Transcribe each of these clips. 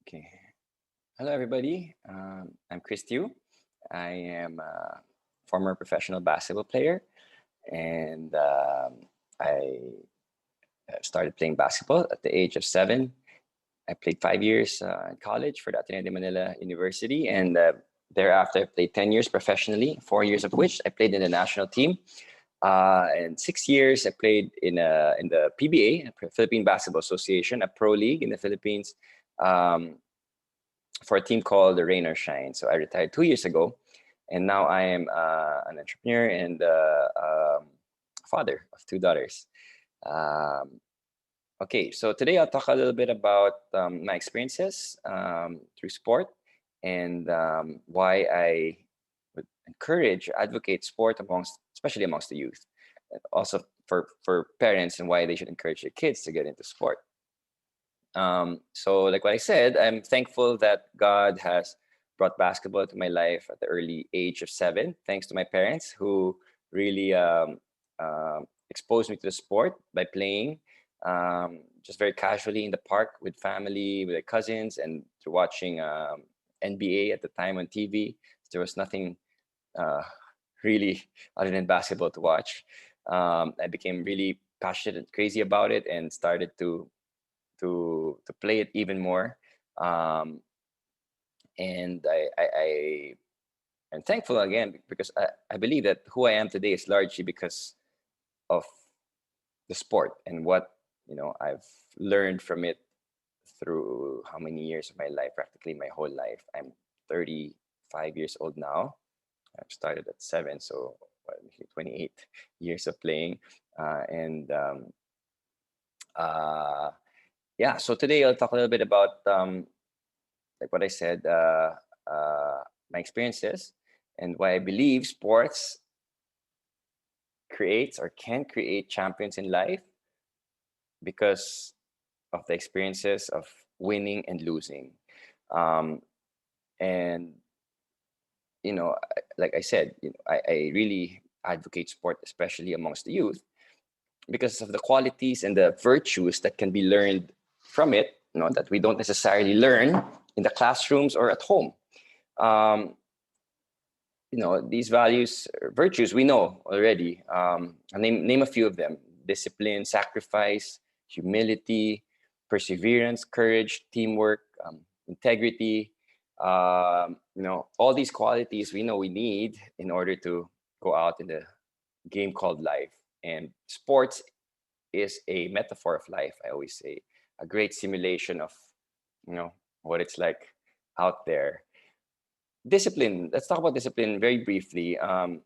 Okay. Hello, everybody. I'm Chris Tew. I am a former professional basketball player, and I started playing basketball at the age of 7. I played 5 years in college for the Ateneo de Manila University, and thereafter I played 10 years professionally, 4 years of which I played in the national team. And 6 years I played in the PBA, Philippine Basketball Association, a pro league in the Philippines. Um, for a team called the Rain or Shine. So I retired 2 years ago, and now I am an entrepreneur and father of two daughters. Um, okay, so today I'll talk a little bit about my experiences through sport and why I would encourage, advocate sport especially amongst the youth, and also for parents and why they should encourage their kids to get into sport. So like what I said, I'm thankful that God has brought basketball to my life at the early age of 7, thanks to my parents who really exposed me to the sport by playing just very casually in the park with family, with their cousins, and to watching NBA at the time on TV. There was nothing uh, really other than basketball to watch. I became really passionate and crazy about it and started to play it even more. Um, and I'm thankful again because I believe that who I am today is largely because of the sport and what I've learned from it through how many years of my life, practically my whole life. I'm 35 years old now. I've started at 7, so 28 years of playing. And Yeah, so today I'll talk a little bit about like what I said, my experiences and why I believe sports creates or can create champions in life because of the experiences of winning and losing. Um, and like I said, I really advocate sport, especially amongst the youth, because of the qualities and the virtues that can be learned from it, that we don't necessarily learn in the classrooms or at home. Um, these values, virtues, we know already. I'll name a few of them: discipline, sacrifice, humility, perseverance, courage, teamwork, integrity. All these qualities we know we need in order to go out in the game called life. And sports is a metaphor of life. I always say a great simulation of what it's like out there. Discipline. Let's talk about discipline very briefly. Uh,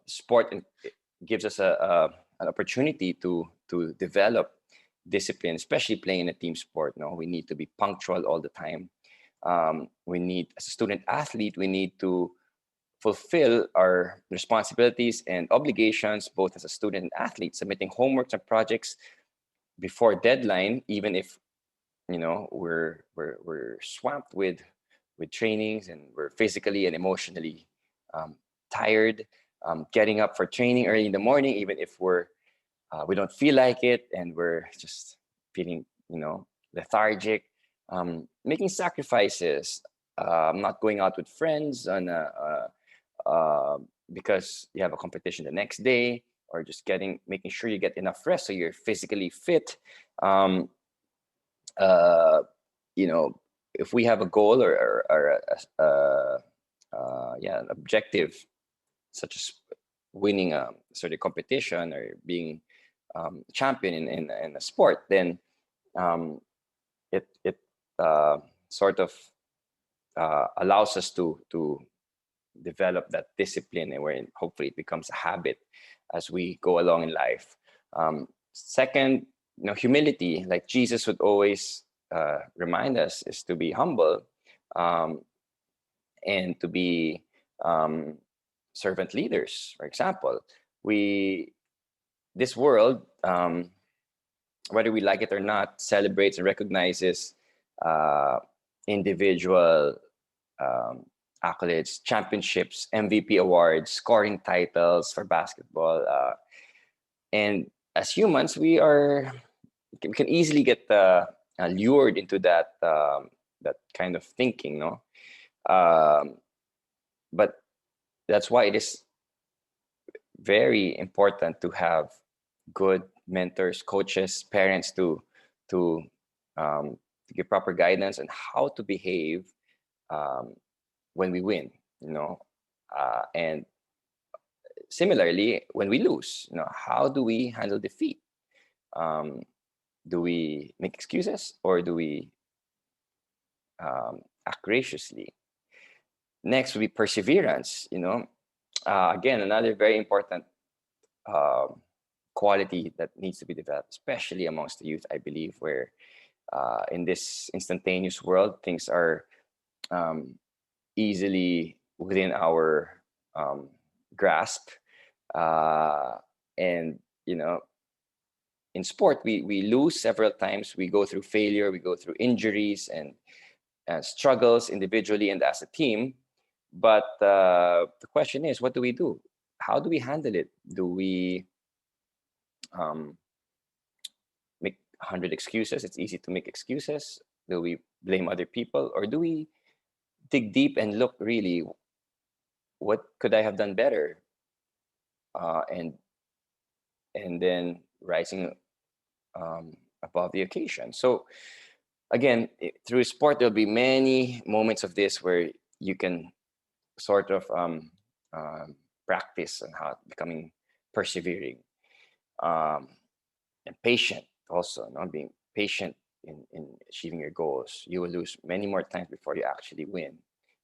Sport gives us an opportunity to develop discipline, especially playing in a team sport. We need to be punctual all the time. We need, as a student athlete, we need to fulfill our responsibilities and obligations both as a student and athlete, submitting homeworks and projects before deadline, even if we're swamped with trainings and we're physically and emotionally tired. Getting up for training early in the morning, even if we don't feel like it and we're just feeling lethargic. Making sacrifices, not going out with friends on because you have a competition the next day, or just making sure you get enough rest so you're physically fit. Um, uh, if we have a goal or an objective, such as winning a certain competition or being champion in a sport, then it sort of allows us to develop that discipline, and where hopefully it becomes a habit as we go along in life. Second, humility, like Jesus would always remind us, is to be humble and to be servant leaders. For example, this world, whether we like it or not, celebrates and recognizes individual accolades, championships, MVP awards, scoring titles for basketball. And as humans, we can easily get lured into that that kind of thinking, no. Um, but that's why it is very important to have good mentors, coaches, parents to to give proper guidance on how to behave um, when we win, you know, and similarly when we lose, you know, how do we handle defeat? Um, do we make excuses or do we act graciously? Next would be perseverance. You know, again, another very important um, quality that needs to be developed, especially amongst the youth, I believe, where in this instantaneous world, things are um, easily within our um, grasp. Uh, and, you know, in sport, we lose several times. We go through failure, we go through injuries and struggles individually and as a team. But the question is, what do we do? How do we handle it? Do we um, make 100 excuses? It's easy to make excuses. Do we blame other people? Or do we dig deep and look really, what could I have done better? Uh, and and then rising above the occasion. So again, through sport, there'll be many moments of this where you can sort of practice on how becoming persevering um, and patient also, not being patient in achieving your goals. You will lose many more times before you actually win,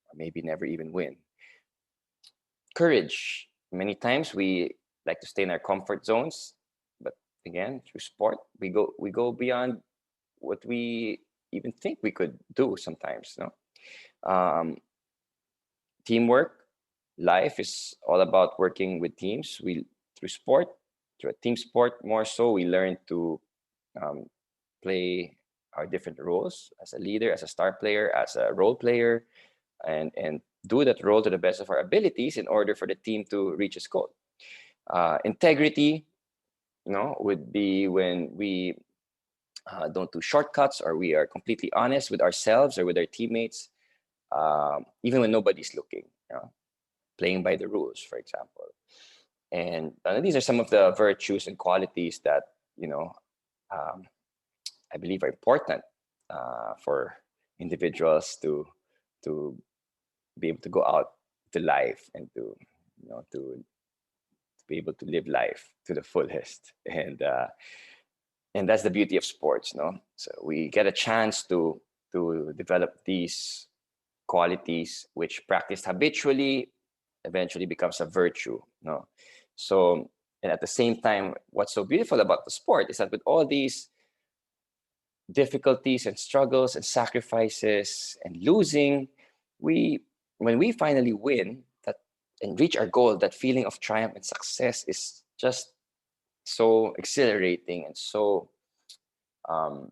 or maybe never even win. Courage. Many times we like to stay in our comfort zones, but again, through sport, we go beyond what we even think we could do sometimes. No, teamwork. Life is all about working with teams. We through sport, through a team sport more so, we learn to um, play our different roles as a leader, as a star player, as a role player, and do that role to the best of our abilities in order for the team to reach its goal. Integrity, you know, would be when we don't do shortcuts or we are completely honest with ourselves or with our teammates, even when nobody's looking. You know, playing by the rules, for example. And these are some of the virtues and qualities that you know um, I believe are important for individuals to be able to go out to life and to you know to be able to live life to the fullest. And that's the beauty of sports, no? So we get a chance to develop these qualities which practiced habitually eventually becomes a virtue, no? So and at the same time, what's so beautiful about the sport is that with all these difficulties and struggles and sacrifices and losing, we when we finally win that and reach our goal, that feeling of triumph and success is just so exhilarating and so um,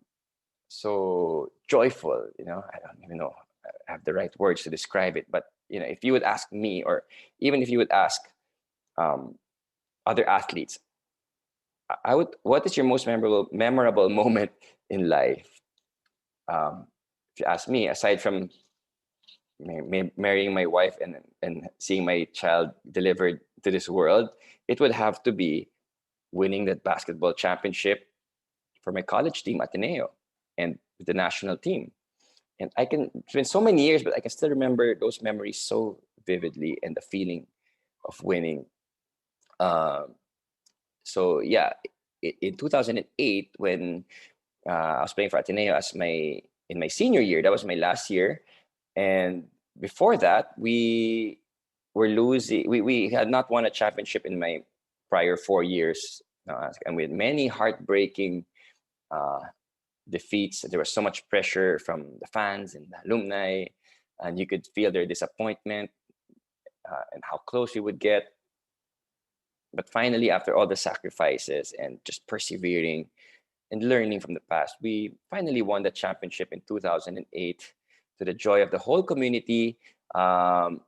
so joyful. You know, I don't even know I have the right words to describe it, but you know, if you would ask me, or even if you would ask um, other athletes, I would, what is your most memorable moment in life? If you ask me, aside from marrying my wife and seeing my child delivered to this world, it would have to be winning that basketball championship for my college team, Ateneo, and the national team. And I can, it's been so many years, but I can still remember those memories so vividly and the feeling of winning. Um, so yeah, in 2008, when I was playing for Ateneo as in my senior year, that was my last year. And before that, we were losing. We had not won a championship in my prior 4 years, and with many heartbreaking uh, defeats. There was so much pressure from the fans and the alumni, and you could feel their disappointment and how close we would get. But finally, after all the sacrifices and just persevering and learning from the past, we finally won the championship in 2008 to the joy of the whole community um,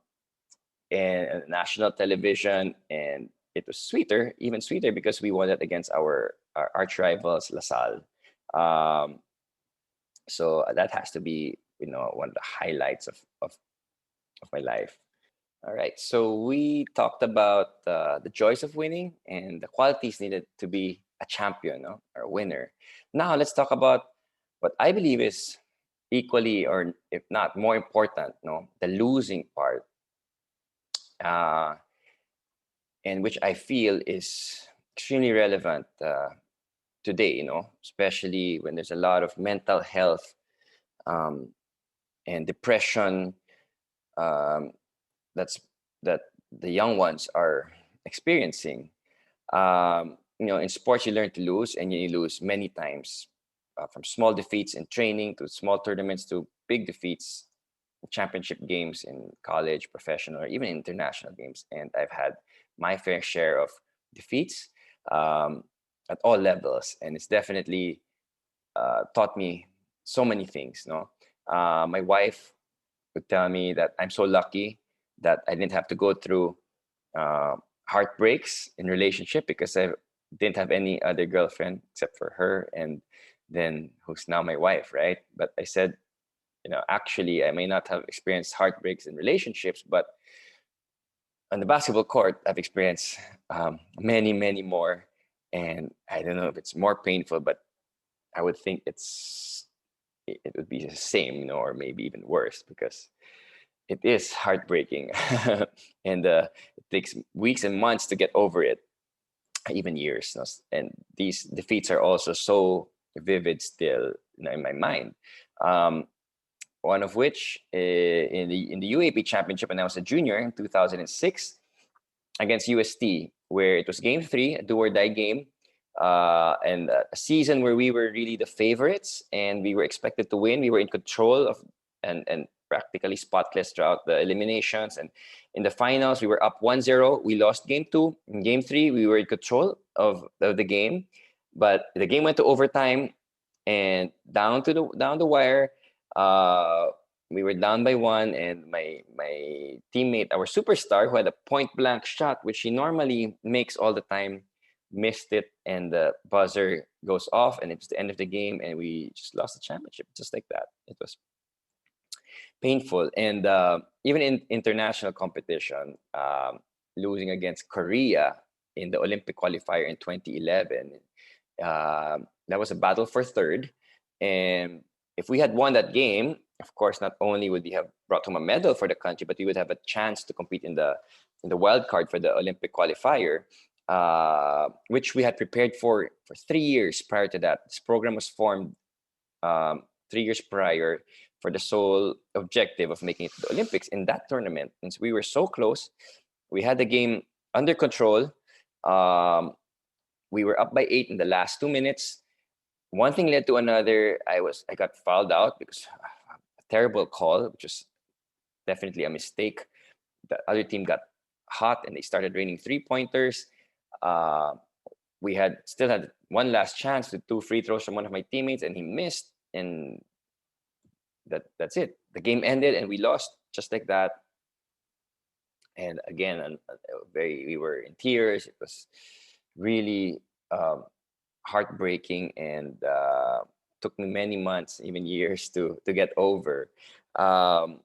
and national television. And it was sweeter, even sweeter, because we won it against our arch rivals, LaSalle. Um, So that has to be, one of the highlights of my life. All right. So we talked about the joys of winning and the qualities needed to be a champion, no? Or a winner. Now let's talk about what I believe is equally, or if not more important, no, the losing part, uh, and which I feel is extremely relevant today. Especially when there's a lot of mental health um, and depression, um, that's that the young ones are experiencing. In sports, you learn to lose, and you lose many times, from small defeats in training to small tournaments to big defeats, championship games in college, professional, or even international games. And I've had my fair share of defeats, um, at all levels, and it's definitely taught me so many things. No, my wife would tell me that I'm so lucky that I didn't have to go through uh, heartbreaks in relationship, because I didn't have any other girlfriend except for her, and then who's now my wife, right? But I said, actually, I may not have experienced heartbreaks in relationships, but on the basketball court, I've experienced many, many more. And I don't know if it's more painful, but I would think it would be the same, or maybe even worse, because it is heartbreaking, and it takes weeks and months to get over it, even years. And these defeats are also so vivid still, in my mind. Um, One of which, in the UAP Championship when I was a junior in 2006 against UST, where it was Game 3, a do or die game, and a season where we were really the favorites and we were expected to win. We were in control of, and practically spotless throughout the eliminations. And in the finals, we were up 1-0. We lost Game 2. In Game 3, we were in control of the game, but the game went to overtime, and down the wire. Uh, we were down by one, and my teammate, our superstar, who had a point blank shot, which he normally makes all the time, missed it, and the buzzer goes off, and it's the end of the game, and we just lost the championship just like that. It was painful. And even in international competition, losing against Korea in the Olympic qualifier in 2011, that was a battle for third. And if we had won that game, of course, not only would we have brought home a medal for the country, but we would have a chance to compete in the wild card for the Olympic qualifier, which we had prepared for 3 years prior to that. This program was formed 3 years prior for the sole objective of making it to the Olympics in that tournament. And so we were so close. We had the game under control. We were up by 8 in the last 2 minutes. One thing led to another. I got fouled out because a terrible call, which was definitely a mistake. The other team got hot and they started raining 3-pointers. We still had one last chance with 2 free throws from one of my teammates, and he missed, and that's it. The game ended, and we lost just like that. And again, we were in tears. It was really heartbreaking, and took me many months, even years, to get over. Um,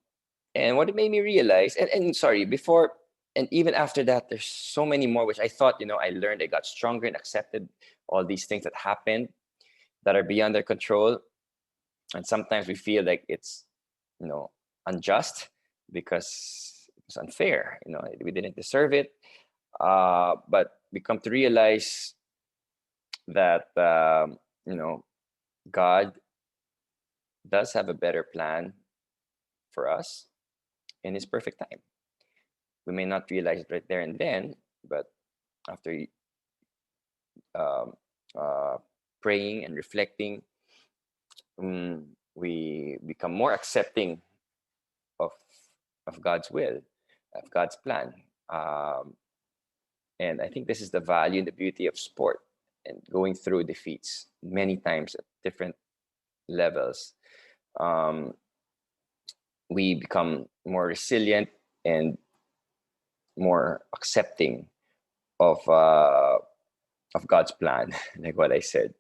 and what it made me realize, and sorry, before and even after that, there's so many more which I thought, I learned. I got stronger and accepted all these things that happened that are beyond their control. And sometimes we feel like it's, unjust, because it was unfair. We didn't deserve it. But we come to realize that, God does have a better plan for us in His perfect time. We may not realize it right there and then, but after um, uh, praying and reflecting, we become more accepting of of God's will, of God's plan. Um, and I think this is the value and the beauty of sport, and going through defeats many times at different levels. Um, we become more resilient and more accepting of God's plan, like what I said.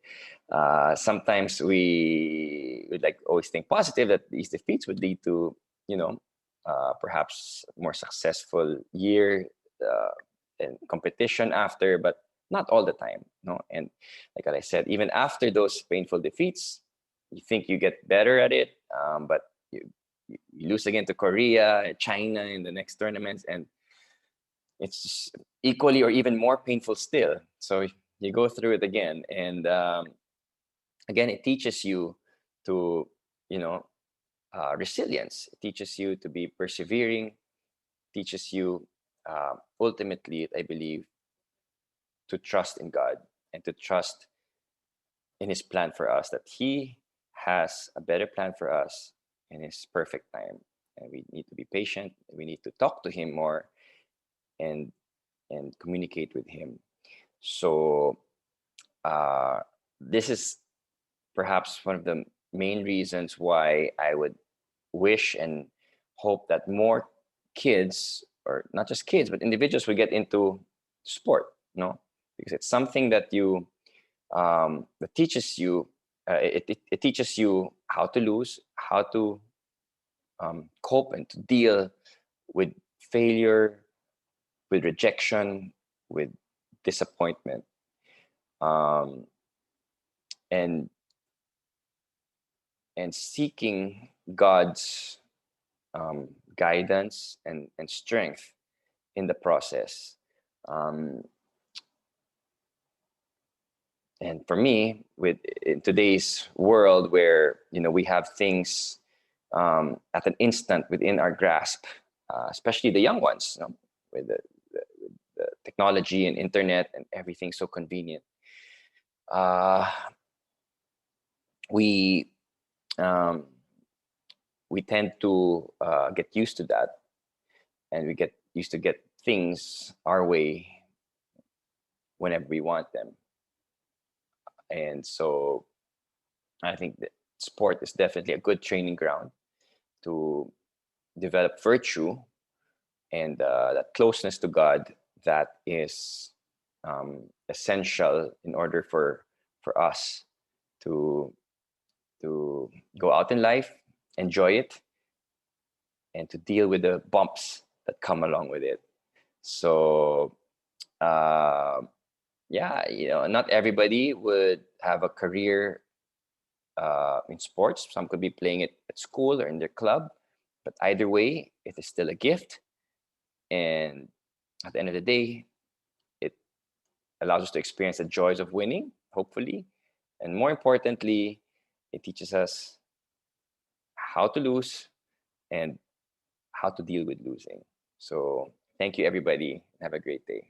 Sometimes we would like always think positive that these defeats would lead to, you know, perhaps more successful year uh, and competition after, but not all the time. No, and like I said, even after those painful defeats, you think you get better at it, but you lose again to Korea, China in the next tournaments, and it's equally or even more painful still. So you go through it again, and again, it teaches you to, you know, resilience. It teaches you to be persevering. Teaches you ultimately, I believe, to trust in God and to trust in His plan for us. That He has a better plan for us in His perfect time, and we need to be patient. We need to talk to Him more and communicate with Him. So this is perhaps one of the main reasons why I would wish and hope that more kids, or not just kids, but individuals, would get into sport. No, because it's something that you that teaches you. It teaches you how to lose, how to cope, and to deal with failure, with rejection, with disappointment, um, and seeking God's guidance and strength in the process. Um, and for me, with in today's world where, you know, we have things at an instant within our grasp, especially the young ones, you know, with the technology and internet and everything so convenient, uh, we um, we tend to get used to that, and we get used to get things our way whenever we want them. And so I think that sport is definitely a good training ground to develop virtue and that closeness to God that is essential in order for us to go out in life, enjoy it, and to deal with the bumps that come along with it. So uh, yeah, you know, not everybody would have a career in sports. Some could be playing it at school or in their club, but either way, it is still a gift. And at the end of the day, it allows us to experience the joys of winning, hopefully. And more importantly, it teaches us how to lose and how to deal with losing. So thank you, everybody. Have a great day.